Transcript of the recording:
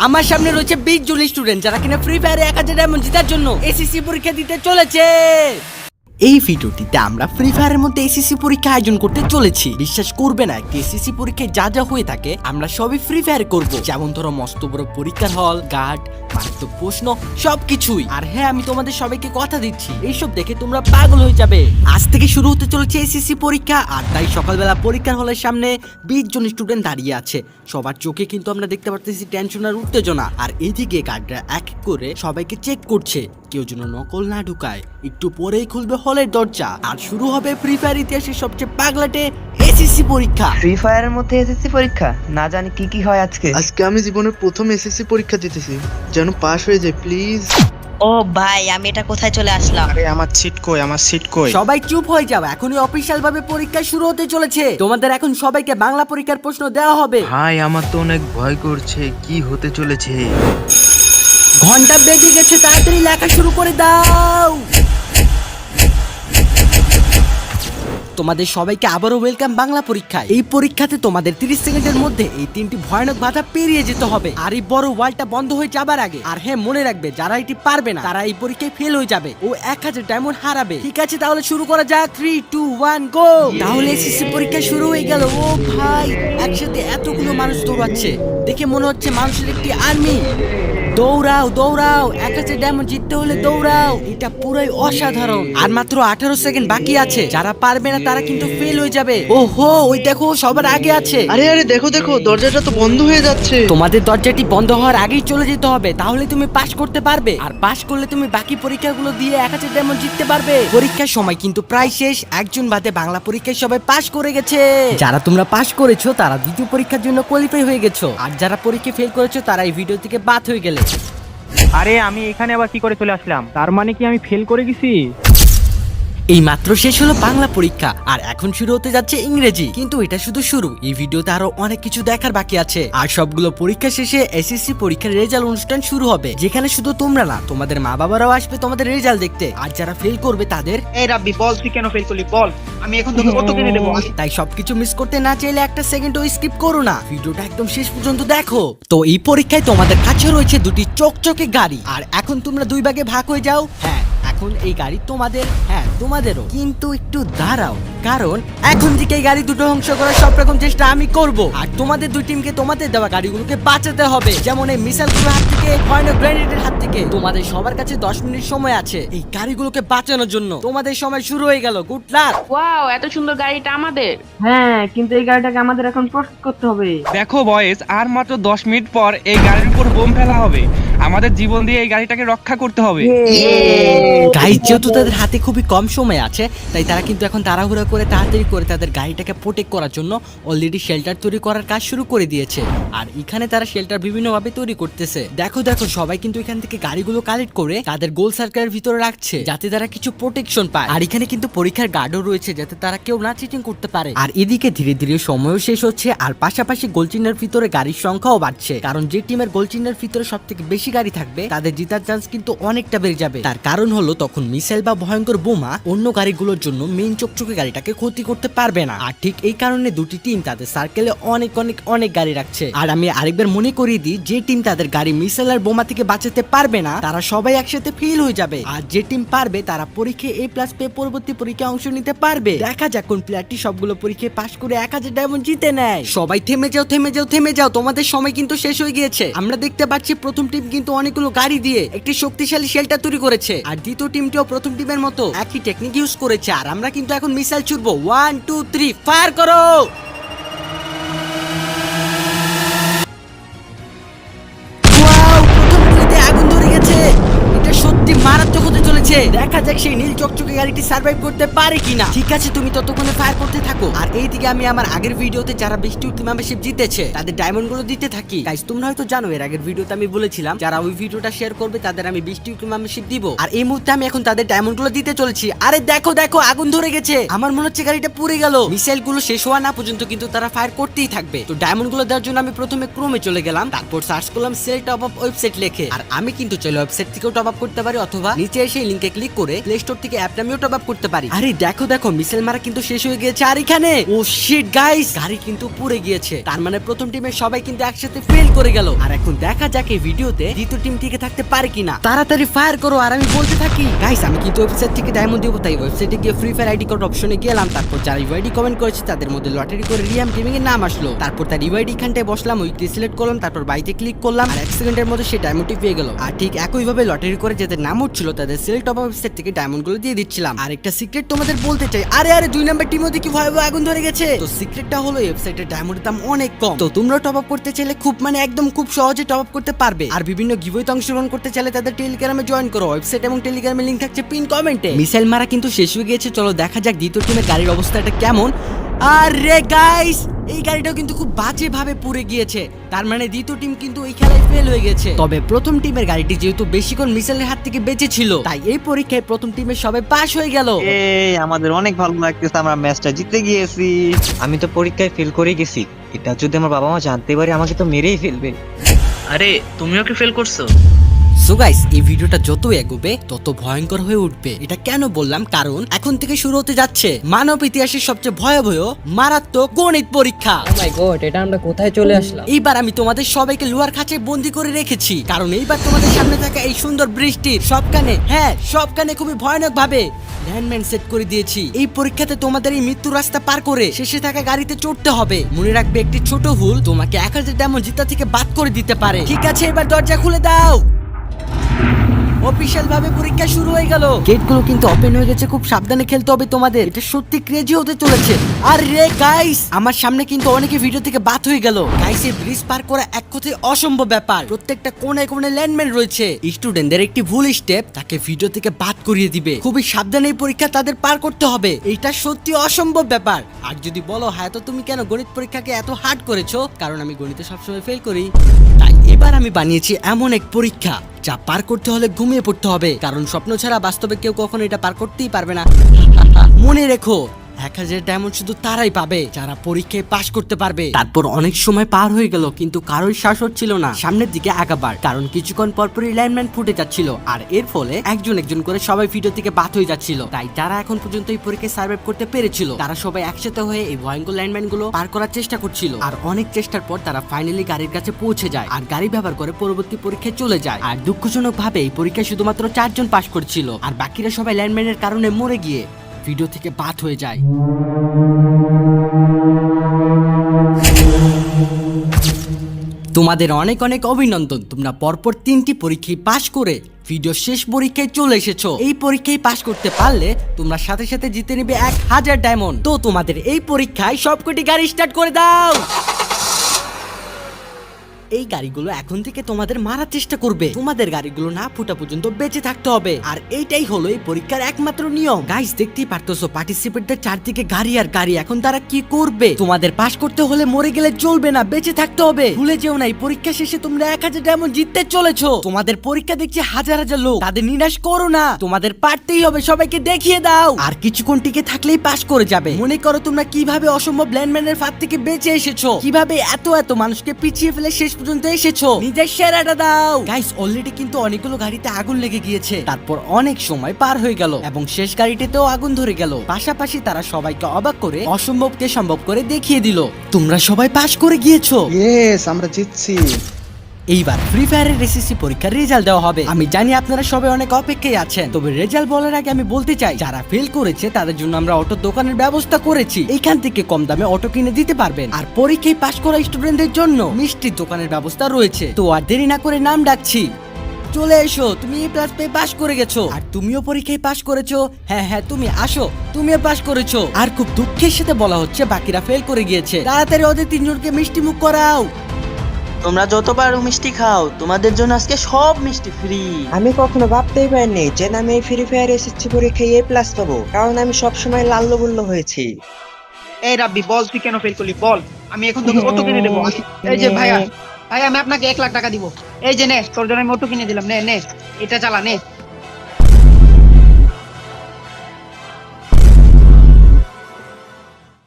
আমার সামনে রয়েছে 20 জন স্টুডেন্ট যারা কিনা ফ্রি ফায়ারে 1000 ডায়মন্ড জেতার জন্য এসএসসি পরীক্ষা দিতে চলেছে। এই ভিডিওটিতে আমরা ফ্রি ফায়ারের মধ্যে এসএসসি পরীক্ষা আয়োজন করতে চলেছি। বিশ্বাস করবে না, একটি এসএসসি পরীক্ষায় যা যা হয়ে থাকে আমরা সবই ফ্রি ফায়ার করব। যেমন ধরো মস্ত বড় পরীক্ষার হল, গার্ড, মারাত্মক প্রশ্ন, সবকিছুই। আর হ্যাঁ, আমি তোমাদের সবাইকে কথা দিচ্ছি, এইসব দেখে তোমরা পাগল হয়ে যাবে। আজ থেকে শুরু হতে চলেছে এসএসসি পরীক্ষা। আর তাই সকালবেলা পরীক্ষার হলের সামনে 20 জন স্টুডেন্ট দাঁড়িয়ে আছে। সবার চোখে কিন্তু আমরা দেখতে পারতেছি টেনশন আর উত্তেজনা। আর এইদিকে গার্ডরা এক এক করে সবাইকে চেক করছে, কেউ যেন নকল না ঢুকায়। একটু পরেই খুলবে হলের দরজা আর শুরু হবে ফ্রি ফায়ার ইতিহাসের সবচেয়ে পাগলাটে এসএসসি পরীক্ষা। ফ্রি ফায়ারের মধ্যে এসএসসি পরীক্ষা, না জানি কি কি হয় আজকে। আজকে আমি জীবনের প্রথম এসএসসি পরীক্ষা দিতেছি, যেন পাস হয়ে যায় প্লিজ। ও ভাই, আমি এটা কোথায় চলে আসলাম? আরে আমার সিট কই, আমার সিট কই? সবাই চুপ হয়ে যাও, এখনই অফিসিয়াল ভাবে পরীক্ষা শুরু হতে চলেছে। তোমাদের এখন সবাইকে বাংলা পরীক্ষার প্রশ্ন দেওয়া হবে। ভাই আমার তো অনেক ভয় করছে, কি হতে চলেছে। ঘন্টা বেজে গেছে, তাড়াতাড়ি লেখা শুরু করে দাও। তোমাদের সবাইকে আবারও ওয়েলকাম বাংলা পরীক্ষায়। এই পরীক্ষাতে তোমাদের 30 সেকেন্ডের মধ্যে এই 3টি ভয়ানক বাধা পেরিয়ে যেতে হবে। আর এই বড় ওয়ালটা বন্ধ হয়ে যাবার আগে। আর হ্যাঁ, মনে রাখবে, যারা এটি পারবে না তারা এই পরীক্ষায় ফেল হয়ে যাবে ও 1000 ডায়মন্ড হারাবে। ঠিক আছে, তাহলে শুরু করা যাক। 3, 2, 1 গো। তাহলে এসএসসি পরীক্ষা শুরু হয়ে গেল। ও ভাই, একসাথে এতগুলো মানুষ দৌড়াচ্ছে, দেখে মনে হচ্ছে মানুষের একটি আর্মি। দৌড়াও দৌড়াও, 1000 ডায়মন্ড জিততে হলে দৌড়াও। এটা পুরোই অসাধারণ। আর মাত্র 18 সেকেন্ড বাকি আছে। যারা পারবে না তারা কিন্তু ফেল হয়ে যাবে। ওহো, ওই দেখো সবার আগে আছে। আরে আরে দেখো দেখো, দরজাটা তো বন্ধ হয়ে যাচ্ছে। তোমাদের দরজাটি বন্ধ হওয়ার আগেই চলে যেতে হবে, তাহলে তুমি পাস করতে পারবে। আর পাস করলে তুমি বাকি পরীক্ষাগুলো দিয়ে 1000 ডায়মন্ড জিততে পারবে। পরীক্ষার সময় কিন্তু প্রায় শেষ। একজন বাদে বাংলা পরীক্ষায় সবাই পাস করে গেছে। যারা তোমরা পাস করেছো তারা দ্বিতীয় পরীক্ষার জন্য কোয়ালিফাই হয়ে গেছো। আর যারা পরীক্ষা ফেল করেছো তারা এই ভিডিও থেকে বাদ হয়ে গেলে। আরে আমি এখানে আবার কি করে চলে আসলাম? তার মানে কি আমি ফেল করে গেছি? এই মাত্র শেষ হলো বাংলা পরীক্ষা আর এখন শুরু হতে যাচ্ছে ইংরেজি। কিন্তু এটা শুধু শুরু, এই ভিডিওতে আরো অনেক কিছু দেখার বাকি আছে। আর সবগুলো পরীক্ষা শেষে এসএসসি পরীক্ষার রেজাল্ট অনুষ্ঠান শুরু হবে, যেখানে শুধু তোমরা না, তোমাদের মা বাবারাও আসবে তোমাদের রেজাল্ট দেখতে। আর যারা ফেল করবে তাদের এই রাব্বি, বল তুই কেন ফেল করলি? বল, আমি এখন তোকে কত কিনে দেবো? তাই সবকিছু মিস করতে না চাইলে একটা সেকেন্ডও স্কিপ করো না, ভিডিওটা একদম শেষ পর্যন্ত দেখো। তো এই পরীক্ষায় তোমাদের কাছে রয়েছে দুটি চকচকে গাড়ি। আর এখন তোমরা দুই ভাগে ভাগ হয়ে যাও। হ্যাঁ, এখন এই গাড়ি তোমাদের, হ্যাঁ তোমাদেরও। কিন্তু একটু দাঁড়াও, কারণ এখন থেকে এই গাড়ি দুটো ধ্বংস করার সব রকম চেষ্টা আমি করব। আর তোমাদের দুই টিমকে তোমাদের দেওয়া গাড়িগুলোকে বাঁচাতে হবে, যেমন এই মিসাইলগুলোর হাত থেকে, ভয়ানক গ্রেনেডের হাত থেকে। তোমাদের সবার কাছে 10 মিনিট সময় আছে এই গাড়িগুলোকে বাঁচানোর জন্য। তোমাদের সময় শুরু হয়ে গেল। Good luck. ওয়াও, এত সুন্দর গাড়িটা আমাদের। হ্যাঁ, কিন্তু এই গাড়িটাকে আমাদের এখন প্রস্তুত করতে হবে। দেখো বয়েস, আর মাত্র 10 মিনিট পর এই গাড়ির উপর বোম ফেলা হবে। আমাদের জীবন দিয়ে এই গাড়িটাকে রক্ষা করতে হবে। গাইজ, যেহেতু তাদের হাতে খুবই কম সময় আছে, তাই তারা কিন্তু এখন তাড়াহুড়া করে তাড়াতাড়ি করে তাদের গাড়িটাকে প্রোটেক্ট করার জন্য অলরেডি শেল্টার তৈরি করার কাজ শুরু করে দিয়েছে। আর এখানে তারা শেল্টার বিভিন্নভাবে তৈরি করতেছে। দেখো দেখো, সবাই কিন্তু এখান থেকে গাড়িগুলো কালেক্ট করে তাদের গোল সার্কেলের ভিতরে রাখছে, যাতে তারা কিছু প্রোটেকশন পায়। আর এখানে কিন্তু পরীক্ষার গার্ডও রয়েছে, যাতে তারা কেউ না চিটিং করতে পারে। আর এদিকে ধীরে ধীরে সময়ও শেষ হচ্ছে, আর পাশাপাশি গোল চিহ্নের ভিতরে গাড়ির সংখ্যাও বাড়ছে। কারণ যে টিমের গোল চিহ্নের ভিতরে সব থেকে বেশি গাড়ি থাকবে তাদের জেতার চান্স কিন্তু অনেকটা বেড়ে যাবে। তার কারণ হলো তখন মিসাইল বা ভয়ঙ্কর বোমা অন্য গাড়িগুলোর জন্য মেইন চকচকে গাড়িটাকে ক্ষতি করতে পারবে না। আর ঠিক এই কারণে দুটি টিম তাদের সার্কেলে অনেক অনেক অনেক গাড়ি রাখছে। আর আমি আরেকবার মনে করিয়ে দিই, যে টিম তাদের গাড়ি মিসাইল আর বোমা থেকে বাঁচাতে পারবে না তারা সবাই একসাথে ফেল হয়ে যাবে। আর যে টিম পারবে তারা পরীক্ষায় A+ পেয়ে পরবর্তী পরীক্ষায় অংশ নিতে পারবে। দেখা যাক কোন প্লেয়ারটি সবগুলো পরীক্ষায় পাশ করে 1000 ডায়মন্ড জিতে নেয়। সবাই থেমে যাও থেমে যাও থেমে যাও, তোমাদের সময় কিন্তু শেষ হয়ে গিয়েছে। আমরা দেখতে পাচ্ছি প্রথম টিম কিন্তু অনেকগুলো গাড়ি দিয়ে একটি শক্তিশালী শেল্টার তৈরি করেছে। আর দ্বিতীয় টিমটিও প্রথম টিমের মতো একই টেকনিক ইউজ করেছে। আর আমরা কিন্তু এখন মিসাইল ছুড়বো। 1, 2, 3 ফায়ার করো। ওয়াও, প্রথম গুলিতে আগুন ধরে গেছে। এটা সত্যি মারাত্মক হতে চলেছে। দেখা যাক সেই নীল চকচকে গাড়িটি সার্ভাইভ করতে পারে কিনা। ঠিক আছে, তুমি ততক্ষণে ফায়ার করতে থাকো। আর এইদিকে আমি আমার আগের ভিডিওতে যারা 20টি মেম্বারশিপ জিতেছে তাদের ডায়মন্ড গুলো দিতে থাকি। গাইস, তোমরা হয়তো জানো এর আগের ভিডিওতে আমি বলেছিলাম যারা ওই ভিডিওটা শেয়ার করবে তাদের আমি 20টি মেম্বারশিপ দিব। আর এই মুহূর্তে আমি এখন তাদের ডায়মন্ড গুলো দিতে চলেছি। আরে দেখো দেখো, আগুন ধরে গেছে। আমার মনে হচ্ছে গাড়িটা পুড়ে গেল। মিসাইল গুলো শেষ হওয়া না পর্যন্ত কিন্তু তারা ফায়ার করতেই থাকবে। তো ডায়মন্ড গুলো দেওয়ার জন্য আমি প্রথমে ক্রোমে চলে গেলাম, তারপর সার্চ করলাম সেল টপ আপ ওয়েবসাইট লেখে। আর আমি কিন্তু চলে ওয়েবসাইট থেকেও টপ আপ করতে পারি, অথবা নিচে এসে লিংক লিংকে ক্লিক করে প্লে স্টোর থেকে অ্যাপ নামিয়েও টপ আপ করতে পারি। আরে দেখো দেখো মিসাইল মারা কিন্তু শেষ হয়ে গিয়েছে আর এখানে ও শিট গাইস গাড়ি কিন্তু পুড়ে গিয়েছে। তার মানে প্রথম টিমের সবাই কিন্তু একসাথে ফেল করে গেল। আর এখন দেখা যাক এই ভিডিওতে দ্বিতীয় টিম টিকে থাকতে পারে কিনা। তাড়াতাড়ি ফায়ার করো আর আমি বলতে থাকি গাইস আমি কিন্তু ওয়েবসাইট থেকে ডায়মন্ড দেবো, তাই ওয়েবসাইটে গিয়ে ফ্রি ফায়ার আইডি কোড অপশনে গেলাম। তারপর যারা ইউআইডি কমেন্ট করেছে তাদের মধ্যে লটারি করে রিয়াম গেমিং এর নাম আসলো। তারপর তার ইউআইডি খানটায় বসলাম, উইকলি সিলেক্ট করলাম, তারপর বাইতে ক্লিক করলাম আর 1 সেকেন্ডের মধ্যে সে ডায়মন্ডটি পেয়ে গেল। আর ঠিক একইভাবে লটারি করে যাদের নাম উঠছিল তাদের সিলেক্ট অফ ওয়েবসাইট থেকে ডায়মন্ড গুলো দিয়ে দিচ্ছিলাম। আর একটা সিক্রেট তোমাদের বলতে চাই, আরে 2 নাম্বার টিমও দেখি ভয়াবহ আগুন ধরে গেছে। তো সিক্রেটটা হলো ওয়েবসাইটের ডায়মন্ডের দাম অনেক কম, তো তোমরা টপ আপ করতে চাইলে খুব একদম খুব সহজে টপ আপ করতে পারবে। আর বিভিন্ন গিভওয়েতে অংশগ্রহণ করতে চাইলে তাদের টেলিগ্রামে জয়েন করো, ওয়েবসাইট এবং টেলিগ্রামের লিংক থাকছে পিন কমেন্টে। মিসাইল মারা কিন্তু শেষ হয়ে গিয়েছে, চলো দেখা যাক দ্বিতীয় টিমের গাড়ির অবস্থাটা কেমন। আরে গাইস এই গাড়িটাও কিন্তু খুব বাজে ভাবে পুড়ে গিয়েছে, তার মানে দ্বিতীয় টিম কিন্তু এই খেলায় ফেল হয়ে গেছে। তবে প্রথম টিমের গাড়িটি যেহেতু বেশিক্ষণ মিসাইলের হাত থেকে বেঁচে ছিল, তাই এই পরীক্ষায় প্রথম টিমের সবাই পাস হয়ে গেল। এই আমাদের অনেক ভালো লাগতেছে, আমরা ম্যাচটা জিতে গিয়েছি। আমি তো পরীক্ষায় ফেল করে গেছি, এটা যদি আমার বাবা মা জানতে পারে আমাকে তো মেরেই ফেলবে। আরে তুমিও কি ফেল করছো? সো গাইস এই ভিডিওটা যত এগোবে তত ভয়ঙ্কর হয়ে উঠবে। এটা কেন বললাম, কারণ এখন থেকে শুরু হতে যাচ্ছে মানব ইতিহাসের সবচেয়ে ভয়াবহ মারাত্মক গণিত পরীক্ষা। ও মাই গড, এটা আমরা কোথায় চলে আসলাম? এইবার আমি তোমাদের সবাইকে লোহার খাঁচায় বন্দি করে রেখেছি, কারণ এইবার তোমাদের সামনে থাকা এই সুন্দর বৃষ্টির সবখানে খুবই ভয়ানক ভাবে ল্যান্ডম্যান সেট করে দিয়েছি। এই পরীক্ষাতে তোমাদের এই মৃত্যু রাস্তা পার করে শেষে থাকা গাড়িতে চড়তে হবে। মনে রাখবে একটি ছোট ভুল তোমাকে 1000 ডায়মন্ড জিতা থেকে বাদ করে দিতে পারে। ঠিক আছে, এবার দরজা খুলে দাও। অফিশিয়াল ভাবে পরীক্ষা শুরু হয়ে গেল। গেটগুলো কিন্তু ওপেন হয়ে গেছে, খুব সাবধানে খেলতে হবে তোমাদের, এটা সত্যি ক্রেজি হতে চলেছে। আর রে গাইস আমার সামনে কিন্তু অনেকে ভিডিও থেকে বাদ হয়ে গেল। গাইস এই ব্রিজ পার করা এক কথায় অসম্ভব ব্যাপার, প্রত্যেকটা কোণায় কোণায় ল্যান্ডম্যান রয়েছে। স্টুডেন্টদের একটি ভুল স্টেপ তাকে ভিডিও থেকে বাদ করিয়ে দিবে। খুবই সাবধানে এই পরীক্ষা তাদের পার করতে হবে, এটা সত্যি অসম্ভব ব্যাপার। আর যদি বলো হ্যাঁ তো তুমি কেন গণিত পরীক্ষাকে এত হার্ড করেছো, কারণ আমি গণিতে সবসময় ফেল করি, তাই এবার আমি বানিয়েছি এমন এক পরীক্ষা যা পার করতে হলে ঘুমিয়ে পড়তে হবে, কারণ স্বপ্ন ছাড়া বাস্তবে কেউ কখনো এটা পার করতেই পারবে না। মনে রেখো 1000 ডায়মন্ড শুধু তারাই পাবে যারা পরীক্ষায় পাশ করতে পারবে। তারপর অনেক সময় পার হয়ে গেল কিন্তু কারোর শ্বাস হচ্ছিল না সামনের দিকে আগাবার, কারণ কিছুক্ষণ পরপরই লাইনম্যান ফুটে যাচ্ছিল। আর এর ফলে একজন একজন করে সবাই ভিডিও থেকে বাদ হয়ে যাচ্ছিল। তাই যারা এখন পর্যন্ত এই পরীক্ষায় সার্ভাইভ করতে পেরেছিল তারা সবাই একসাথে হয়ে এই ভয়ঙ্কর লাইনম্যান গুলো পার করার চেষ্টা করছিল। আর অনেক চেষ্টার পর তারা ফাইনালি গাড়ির কাছে পৌঁছে যায় আর গাড়ি ব্যবহার করে পরবর্তী পরীক্ষায় চলে যায়। আর দুঃখজনক ভাবে এই পরীক্ষায় শুধুমাত্র 4 জন পাশ করছিল, আর বাকিরা সবাই লাইনম্যানের কারণে মরে গিয়ে ভিডিও থেকে বাদ হয়ে যায়। তোমাদের অনেক অনেক অভিনন্দন, তোমরা পরপর 3টি পরীক্ষায় পাশ করে ভিডিও শেষ পরীক্ষায় চলে এসেছো। এই পরীক্ষায় পাশ করতে পারলে তোমরা সাথে সাথে জিতে নেবে 1000 ডায়মন্ড। তো তোমাদের এই পরীক্ষায় সবকটি গাড়ি স্টার্ট করে দাও। এই গাড়িগুলো এখন থেকে তোমাদের মারার চেষ্টা করবে, তোমাদের গাড়িগুলো না ফুটা পর্যন্ত বেঁচে থাকতে হবে। আর এইটাই হলো এই পরীক্ষার একমাত্র নিয়ম। গাইস দেখতেই পারতেছো পার্টিসিপেন্টদের চারদিকে গাড়ি আর গাড়ি, এখন তারা কি করবে? তোমাদের পাস করতে হলে মরে গেলে চলবে না, বেঁচে থাকতে হবে। ভুলে যেও না এই পরীক্ষা শেষে তোমরা 1000 ডায়মন্ড জিততে চলেছো। তোমাদের পরীক্ষা দেখছে হাজার হাজার লোক, তাদের নিরাশ করো না, তোমাদের পারতেই হবে, সবাইকে দেখিয়ে দাও। আর কিছুক্ষণ টিকে থাকলেই পাস করে যাবে। মনে করো তোমরা কিভাবে অসম্ভব ল্যান্ডম্যানের ফাঁদ থেকে বেঁচে এসেছো, কিভাবে এত মানুষকে পিছিয়ে ফেলে শেষ পর্যন্ত এসেছো, নিজের সেরাটা দাও। গাইস অলরেডি কিন্তু অনেকগুলো গাড়িতে আগুন লেগে গিয়েছে, তারপর অনেক সময় পার হয়ে গেল এবং শেষ গাড়িটিতেও আগুন ধরে গেল। পাশাপাশি তারা সবাইকে অবাক করে অসম্ভবকে সম্ভব করে দেখিয়ে দিল। তোমরা সবাই পাস করে গিয়েছো। ইয়েস আমরা জিতছি। এইবার ফ্রি ফায়ারের এসএসসি পরীক্ষার রেজাল্ট দেওয়া হবে। আমি জানি আপনারা সবাই অনেক অপেক্ষায় আছেন, তবে রেজাল্ট বলার আগে আমি বলতে চাই যারা ফেল করেছে তাদের জন্য আমরা অটো দোকানের ব্যবস্থা করেছি। এইখান থেকে কম দামে অটো কিনে দিতে পারবেন। আর পরীক্ষায় পাশ করা স্টুডেন্টদের জন্য মিষ্টির দোকানের ব্যবস্থা রয়েছে। তো আর দেরি না করে নাম ডাকছি, চলে এসো। তুমি এই প্লাস পেয়ে পাশ করে গেছো, আর তুমিও পরীক্ষায় পাশ করেছো। হ্যাঁ তুমি আসো, তুমিও পাশ করেছো। আর খুব দুঃখের সাথে বলা হচ্ছে বাকিরা ফেল করে গিয়েছে। তাড়াতাড়ি ওদের 3 জনকে মিষ্টি মুখ করাও। তোমরা যতবার মিষ্টি খাও তোমাদের জন্য আজকে সব মিষ্টি ফ্রি। আমি কখনো ভাবতেই পারিনি যে আমি এই ফ্রি ফায়ার এসএসসি পরীক্ষায় A+ পাবো, কারণ আমি সবসময় লাল্লগুল্ল হয়েছি। এই রাব্বি বল, তুই কেন ফেল করলি বল, আমি এখন তোকে অটো কিনে দেবো। এই যে ভাই আমি আপনাকে 1 লাখ টাকা দিব, এই যে নে তোর জন্য আমি অটো কিনে দিলাম, নে এটা চালা নে।